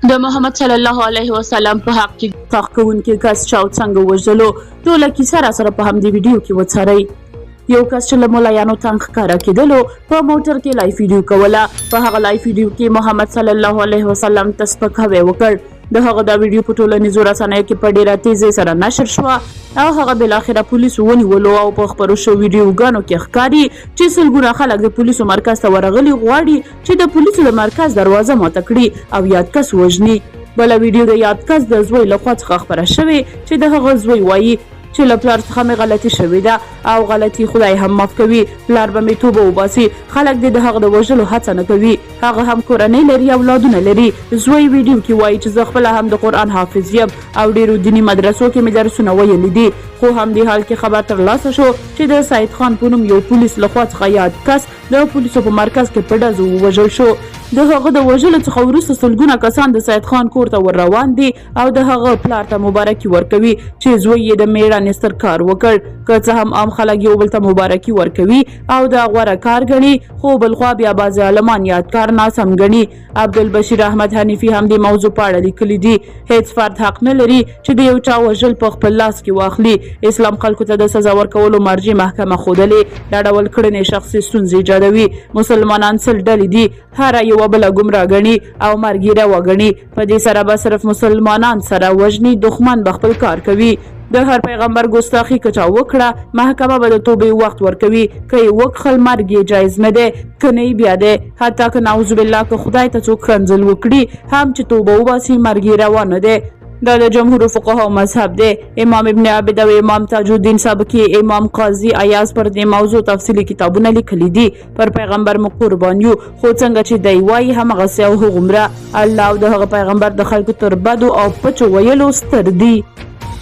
د محمد صلی الله علیه وسلم په حق کې تحقیقونکي کس چاو څنګه وژلو ټوله کیسه را سره په همدې ویډیو کې وڅارئ. یو کس چې له ملایانو تنګ ښکاره کېدلو په موټر کې لایف ویډیو کوله. په هغه لایف ویډیو کې محمد صلی الله علیه وسلم ته سپکاوی وکړ. د هغه دا ویډیو په ټولنیزو رسنیو کې په ډیره تیزۍ سره نشر شوه او هغه بالاخره پولیسو ونیولو او په خپرو شوو ویډیوګانو کې ښکاري چې سلګونه خلک د پولیسو مرکز ته ورغلي غواړي چې د پولیسو د مرکز دروازه ماته کړي او یاد کس وژني. بله ویډیو د یاد کس د زوی لخوا څخه خپره شوې چې د هغه زوی وایي چې له پلار څخه مې غلطي شوې ده او غلطي خدای هم معاف کوي. پلار به مې توبه وباسي. خلک د هغه د وژلو هڅه نه کوي. هغه هم کورنۍ لري، اولادونه لري. زوی ویډیو کې وایي چې زه خپله هم د قرآن حافظ یم او ډیرو دیني مدرسو کې مې درسونه ویلي دي. خو همدې حال کې خبر ترلاسه شو چې د سید خان په نوم یو پولیس لخوا څخه یاد کس د پولیسو په مرکز کې په ډزو ووژل شو. د هغه د وژلو څخه وروسته سلګونه کسان د سید خان کور ته ور روان دي او د هغه پلار ته مبارکي ورکوي چې زوی یې د میړانې ستر کار وکړ. که څه هم عام خلک یو بل ته مبارکي ورکوي او د غوره کار ګڼي، خو بلخوا بیا بعضې عالمان یادګار ناسم ګڼي. عبدالبشیر احمد حنیفي هم د موضوع په اړه لیکلي دي. هیڅ فرد حق نه لري چې د یو چا وژل په خپل لاس کې واخلي. اسلام خلکو ته د سزا ورکولو مرجع محکمه ښودلې. دا ډول کړنې شخصي ستونزې ایجادوي. مسلمانان سل ډلې دي، هره یوه بله ګمراه ګڼي او مرګیره وګڼي. په دې سره به صرف مسلمانان سره وژني، دښمن به خپل کار کوي. د هر پیغمبر ګستاخي که چا وکړه، محکمه به د توبې وخت ورکوي. که یې وکښل مرګ یې جایز نه دی، که نه یې بیا دی. حتی که نعوذ بالله که خدای ته څوک ښکنځل وکړي هم چې توبه وباسي، مرګ یې روا نه دی. دا د جمهور فقهاو مذهب دی. امام ابن عابد او امام تاج الدین سبکي، امام قاضي ایاز پر دې موضوع تفصیلي کتابونه لیکلي دي. پر پیغمبر مو قربان یو، خو څنګه چې دی وایي همغسې او هغومره. الله او د هغه پیغمبر د خلکو تر بدو او پچو ویلو ستر دي.